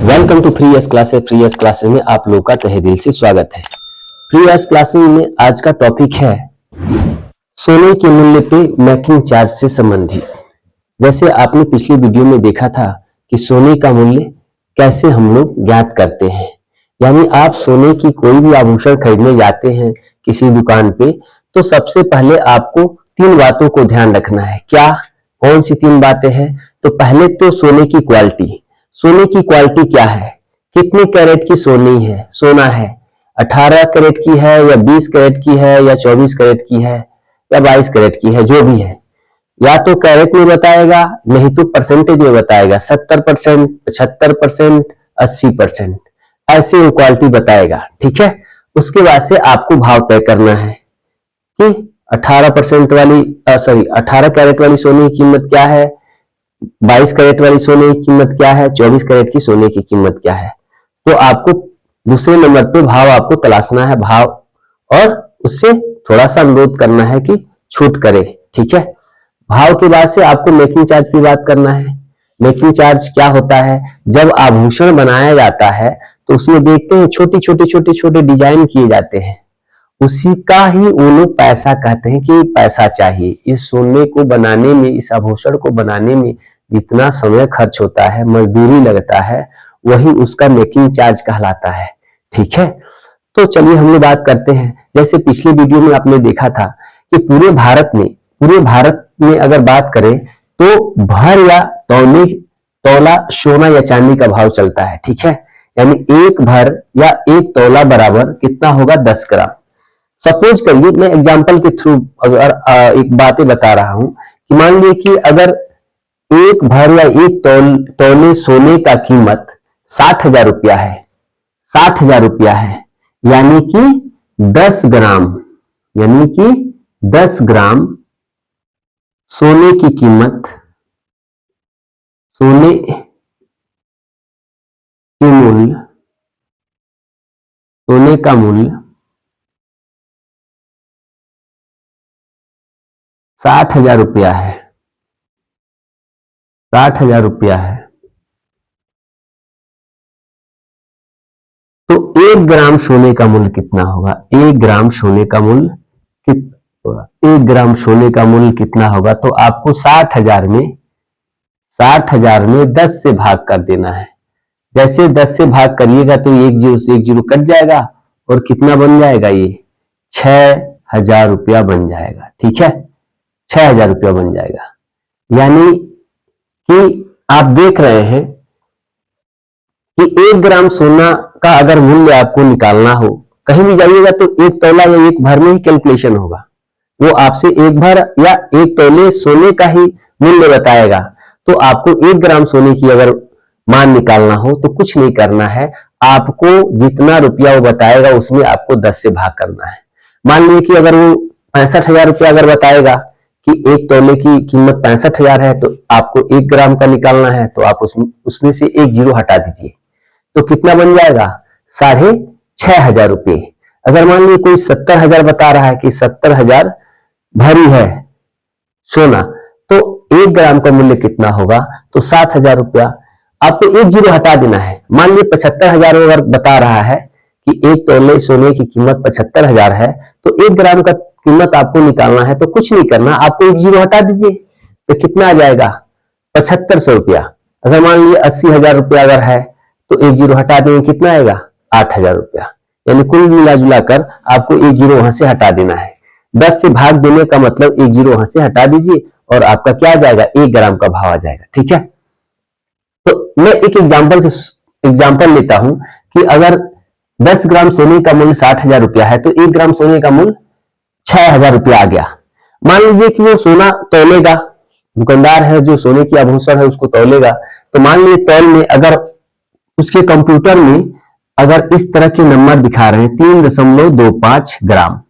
Welcome to free S classes. Free S classes में आप लोगों का तहे दिल से स्वागत है। फ्री एस क्लासेस में आज का टॉपिक है सोने के मूल्य पे मेकिंग चार्ज से संबंधित। जैसे आपने पिछली वीडियो में देखा था कि सोने का मूल्य कैसे हम लोग ज्ञात करते हैं, यानी आप सोने की कोई भी आभूषण खरीदने जाते हैं किसी दुकान पे तो सबसे पहले आपको तीन बातों को ध्यान रखना है। क्या, कौन सी तीन बातें हैं? तो पहले तो सोने की क्वालिटी। सोने की क्वालिटी क्या है, कितने कैरेट की सोना है, 18 कैरेट की है या 20 कैरेट की है या 24 कैरेट की है या 22 कैरेट की है, जो भी है, या तो कैरेट में बताएगा, नहीं तो परसेंटेज में बताएगा। 70%, 75%, 80% ऐसे वो क्वालिटी बताएगा। ठीक है, उसके बाद से आपको भाव तय करना है कि 18% वाली 18 कैरेट वाली सोने की कीमत क्या है, 22 कैरेट वाली सोने की कीमत क्या है, 24 कैरेट की सोने की कीमत क्या है। तो आपको दूसरे नंबर पे भाव आपको तलाशना है, भाव, और उससे थोड़ा सा अनुरोध करना है कि छूट करे। ठीक है, भाव के बाद से आपको मेकिंग चार्ज की बात करना है। मेकिंग चार्ज क्या होता है? जब आभूषण बनाया जाता है तो उसमें देखते हैं छोटे छोटे छोटे छोटे डिजाइन किए जाते हैं, उसी का ही वो लोग पैसा कहते हैं कि पैसा चाहिए। इस सोने को बनाने में, इस आभूषण को बनाने में जितना समय खर्च होता है, मजदूरी लगता है, वही उसका मेकिंग चार्ज कहलाता है। ठीक है, तो चलिए हम लोग बात करते हैं। जैसे पिछले वीडियो में आपने देखा था कि पूरे भारत में अगर बात करें तो भर या तौला सोना या चांदी का भाव चलता है। ठीक है, यानी एक भर या एक तौला बराबर कितना होगा? 10 ग्राम। सपोज करिए, मैं एग्जांपल के थ्रू अगर एक बातें बता रहा हूं कि मान लीजिए कि अगर एक भर या एक तौले सोने का कीमत 60,000 रुपया है, 60,000 रुपया है, यानी कि 10 ग्राम, यानी कि 10 ग्राम सोने की कीमत, सोने की मूल्य, सोने का मूल्य 60,000 रुपया है, 60,000 रुपया है। तो 1 ग्राम सोने का मूल्य कितना होगा? 1 ग्राम सोने का मूल्य 1 ग्राम सोने का मूल्य कितना होगा? तो आपको 60,000 में 10 से भाग कर देना है। जैसे 10 से भाग करिएगा तो एक जीरो से एक जीरो कट जाएगा और कितना बन जाएगा? ये 6,000 रुपया बन जाएगा। ठीक है, 6,000 रुपया बन जाएगा। यानी कि आप देख रहे हैं कि 1 ग्राम सोना का अगर मूल्य आपको निकालना हो, कहीं भी जाइएगा तो एक तौला या एक भर में ही कैलकुलेशन होगा। वो आपसे एक भर या एक तौले सोने का ही मूल्य बताएगा। तो आपको 1 ग्राम सोने की अगर मान निकालना हो तो कुछ नहीं करना है, आपको जितना रुपया वो बताएगा उसमें आपको 10 से भाग करना है। मान लीजिए कि अगर वो 65,000 रुपया अगर बताएगा कि एक तौले की कीमत 65,000 है, तो आपको 1 ग्राम का निकालना है, तो आप उसमें से एक जीरो हटा दीजिए तो कितना बन जाएगा? 6,500 रुपये। अगर मान लीजिए कोई 70,000 बता रहा है कि 70,000 भरी है सोना, तो 1 ग्राम का मूल्य कितना होगा? तो 7,000 रुपया। आपको एक जीरो हटा देना है। मान लीजिए 75,000 अगर बता रहा है कि एक तौले सोने की कीमत 75,000 है, तो 1 ग्राम का कीमत आपको निकालना है, तो कुछ नहीं करना, आपको एक जीरो हटा दीजिए तो कितना आ जाएगा? 7,500 रुपया। अगर मान लीजिए 80,000 रुपया अगर है तो एक जीरो हटा देंगे, कितना आएगा? 8,000 रुपया। यानी कुल मिला जुला कर आपको एक जीरो वहां से हटा देना है। 10 से भाग देने का मतलब एक जीरो वहां से हटा दीजिए और आपका क्या आ जाएगा? 1 ग्राम का भाव आ जाएगा। ठीक है, तो मैं एक एग्जाम्पल लेता हूं कि अगर 10 ग्राम सोने का मूल्य 60,000 रुपया है तो 1 ग्राम सोने का मूल्य 6,000 रुपया आ गया। मान लीजिए कि वो सोना तौलेगा, दुकानदार है जो सोने की आभूषण है उसको तौलेगा, तो मान लीजिए तौल में अगर उसके कंप्यूटर में अगर इस तरह के नंबर दिखा रहे हैं 3.25 ग्राम,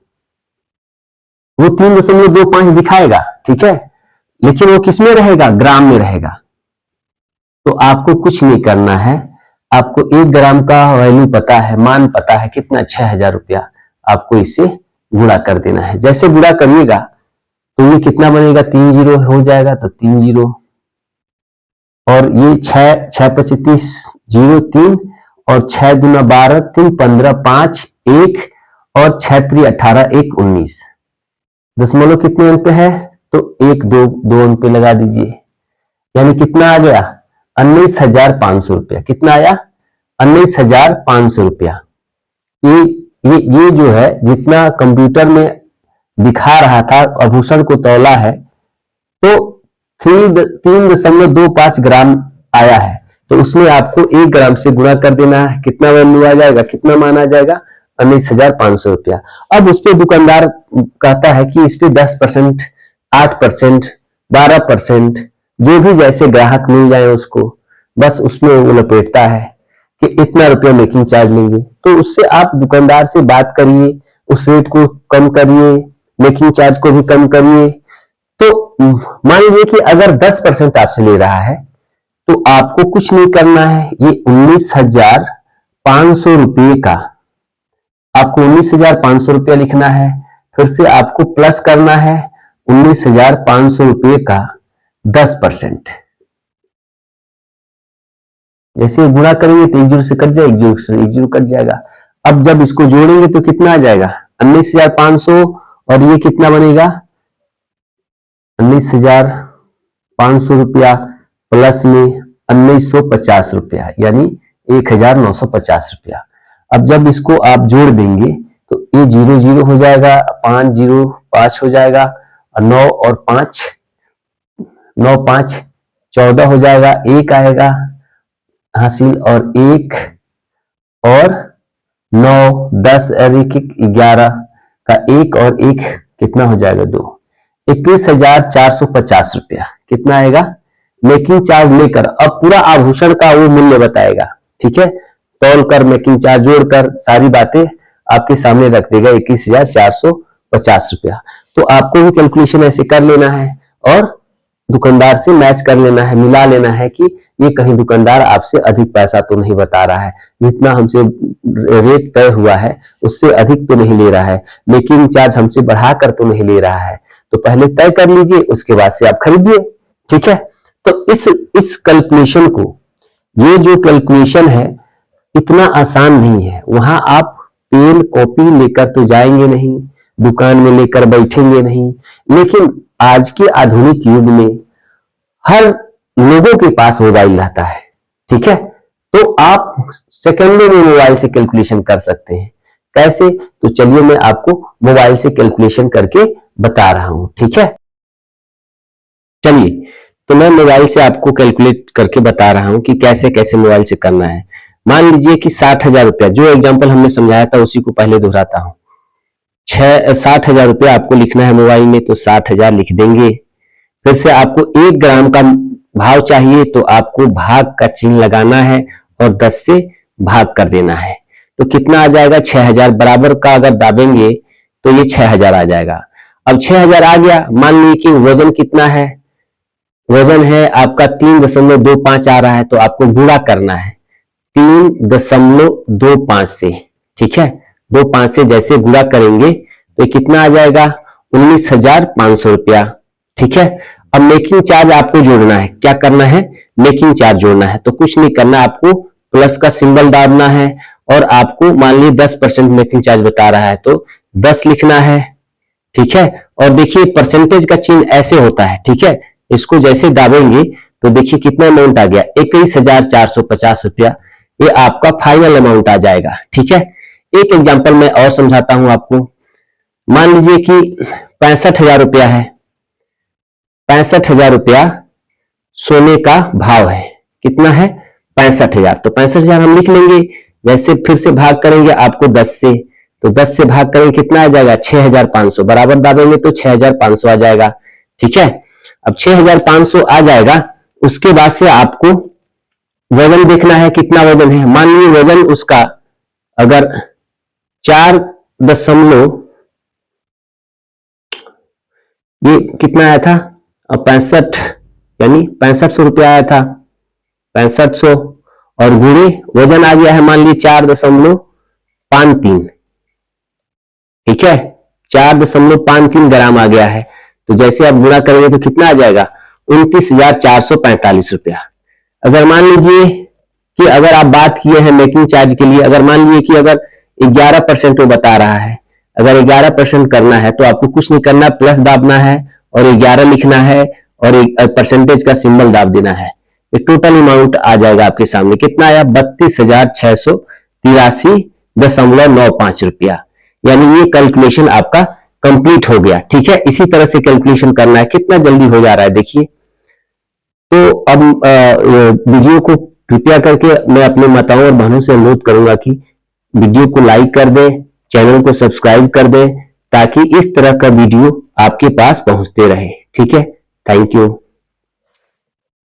वो 3.25 दिखाएगा। ठीक है, लेकिन वो किस में रहेगा? ग्राम में रहेगा। तो आपको कुछ नहीं करना है, आपको 1 ग्राम का वैल्यू पता है, मान पता है कितना? 6,000 रुपया। आपको इससे गुणा कर देना है। जैसे गुणा करिएगा तो ये कितना बनेगा? 3 जीरो हो जाएगा, तो 3 जीरो और ये 6×5 = 30, और 6×2 = 12, 3×15 = 5, 1 और 6×3 = 18, 1 19। दशमलव कितने अंक पे है? तो 1 2 2 अंक पे लगा दीजिए, यानी कितना आ गया? 19,500 रुपया। कितना आया? 19,500 रुपया। ये जो है जितना कंप्यूटर में दिखा रहा था आभूषण को तौला है तो 3.25 ग्राम आया है, तो उसमें आपको 1 ग्राम से गुणा कर देना है। कितना वैल्यू आ जाएगा, कितना माना जाएगा? 19,500 रुपया। अब उस पर दुकानदार कहता है कि इस पे 10%, 8%, 12%, जो भी जैसे ग्राहक मिल जाए उसको, बस उसमें वो लपेटता है कि इतना रुपया मेकिंग चार्ज लेंगे। तो उससे आप दुकानदार से बात करिए, उस रेट को कम करिए, मेकिंग चार्ज को भी कम करिए। तो मान लीजिए कि अगर 10% आपसे ले रहा है तो आपको कुछ नहीं करना है। ये 19,500 रुपये का आपको 19,500 रुपया लिखना है, फिर से आपको प्लस करना है 19,500 रुपये का 10%। जैसे गुणा करेंगे तो 1 0 से कट जाएगा, 1 0 से 1 0 कट जाएगा। अब जब इसको जोड़ेंगे तो कितना आ जाएगा? 19,500, और ये कितना बनेगा? 19,500 रुपया प्लस में 1950 रुपया, यानी 1,950 रुपया। अब जब इसको आप जोड़ देंगे तो ये 0 0 हो जाएगा, 5 0 5 हो जाएगा, और 9 और 5 9 5 14 हो जाएगा, 1 आएगा हासिल, और 1 और 9 10 और 1 11 का 1 और 1 कितना हो जाएगा? 2। 21,450 रुपया कितना आएगा? मेकिंग चार्ज लेकर अब पूरा आभूषण का वो मूल्य बताएगा। ठीक है, तौल कर, मेकिंग चार्ज जोड़कर सारी बातें आपके सामने रख देगा। 21,450 रुपया। तो आपको भी कैलकुलेशन ऐसे कर लेना है और दुकानदार से मैच कर लेना है, मिला लेना है कि ये कहीं दुकानदार आपसे अधिक पैसा तो नहीं बता रहा है, जितना हमसे रेट तय हुआ है उससे अधिक तो नहीं ले रहा है, मेकिंग चार्ज हमसे बढ़ाकर तो नहीं ले रहा है। तो पहले तय कर लीजिए, उसके बाद से आप खरीदिए। ठीक है, तो इस कैलकुलेशन को, ये जो कैलकुलेशन है इतना आसान नहीं है। वहां आप पेन कॉपी लेकर तो जाएंगे नहीं, दुकान में लेकर बैठेंगे नहीं, लेकिन आज के आधुनिक युग में हर लोगों के पास मोबाइल रहता है। ठीक है, तो आप सेकंडों में मोबाइल से कैलकुलेशन कर सकते हैं। कैसे? तो चलिए मैं आपको मोबाइल से कैलकुलेशन करके बता रहा हूं। ठीक है, चलिए तो मैं मोबाइल से आपको कैलकुलेट करके बता रहा हूं कि कैसे कैसे मोबाइल से करना है। मान लीजिए कि 60,000 रुपया, जो एग्जांपल हमने समझाया था उसी को पहले दोहराता हूं। 60,000 रुपया आपको लिखना है मोबाइल में, तो 60,000 लिख देंगे। फिर से आपको 1 ग्राम का भाव चाहिए, तो आपको भाग का चिन्ह लगाना है और 10 से भाग कर देना है। तो कितना आ जाएगा? 6,000 बराबर का अगर दाबेंगे तो ये 6,000 आ जाएगा। अब 6,000 आ गया, मान लीजिए कि वजन कितना है? वजन है आपका 3.25 आ रहा है, तो आपको गुणा करना है 3.25 से। ठीक है, 25 से जैसे गुणा करेंगे तो ये कितना आ जाएगा? 19,500 रुपया। ठीक है, अब मेकिंग चार्ज आपको जोड़ना है। क्या करना है? मेकिंग चार्ज जोड़ना है। तो कुछ नहीं करना, आपको प्लस का सिंबल डालना है और आपको मान लीजिए 10% मेकिंग चार्ज बता रहा है तो 10 लिखना है। ठीक है, और देखिए परसेंटेज का चिन्ह ऐसे होता है। ठीक है, इसको जैसे दाबेंगे तो देखिए कितना अमाउंट आ गया? 21,450 रुपया। ये आपका फाइनल अमाउंट आ जाएगा। ठीक है, एक एग्जांपल मैं और समझाता हूं आपको। मान लीजिए कि 65,000 रुपया है। 65,000 रुपया सोने का भाव है। कितना है? 65,000। तो 65,000 हम लिख लेंगे। वैसे फिर से भाग करेंगे आपको 10 से, तो 10 से भाग करेंगे कितना आ जाएगा? 6,500। बराबर दाबेंगे तो 6,500 आ जाएगा। ठीक है, अब 6,500 आ जाएगा। उसके बाद से आपको वजन देखना है, कितना वजन है। मान लीजिए वजन उसका अगर 4 दशमलव, ये कितना आया था? 65, यानी 6500 रुपया आया था। 6500 और गुणे वजन आ गया है मान लीजिए 4.53। ठीक है, 4.53 ग्राम आ गया है। तो जैसे आप गुणा करेंगे तो कितना आ जाएगा? 29,445 रुपया। अगर मान लीजिए कि अगर आप बात किए हैं मेकिंग चार्ज के लिए, अगर मान लीजिए कि अगर 11% वो बता रहा है, अगर 11% करना है तो आपको कुछ नहीं करना, प्लस दाबना है और 11 लिखना है और एक परसेंटेज का सिंबल दाब देना है। ये टोटल अमाउंट आ जाएगा आपके सामने, कितना आया 32,683.95 रुपया। यानी ये कैलकुलेशन आपका कंप्लीट हो गया। ठीक है, इसी तरह से कैलकुलेशन करना है, कितना जल्दी हो जा रहा है देखिए। तो अब वीडियो को कृपया करके मैं अपने माताओं और बहनों से अनुरोध करूंगा कि वीडियो को लाइक कर दें, चैनल को सब्सक्राइब कर दें, ताकि इस तरह का वीडियो आपके पास पहुंचते रहे। ठीक है, थैंक यू।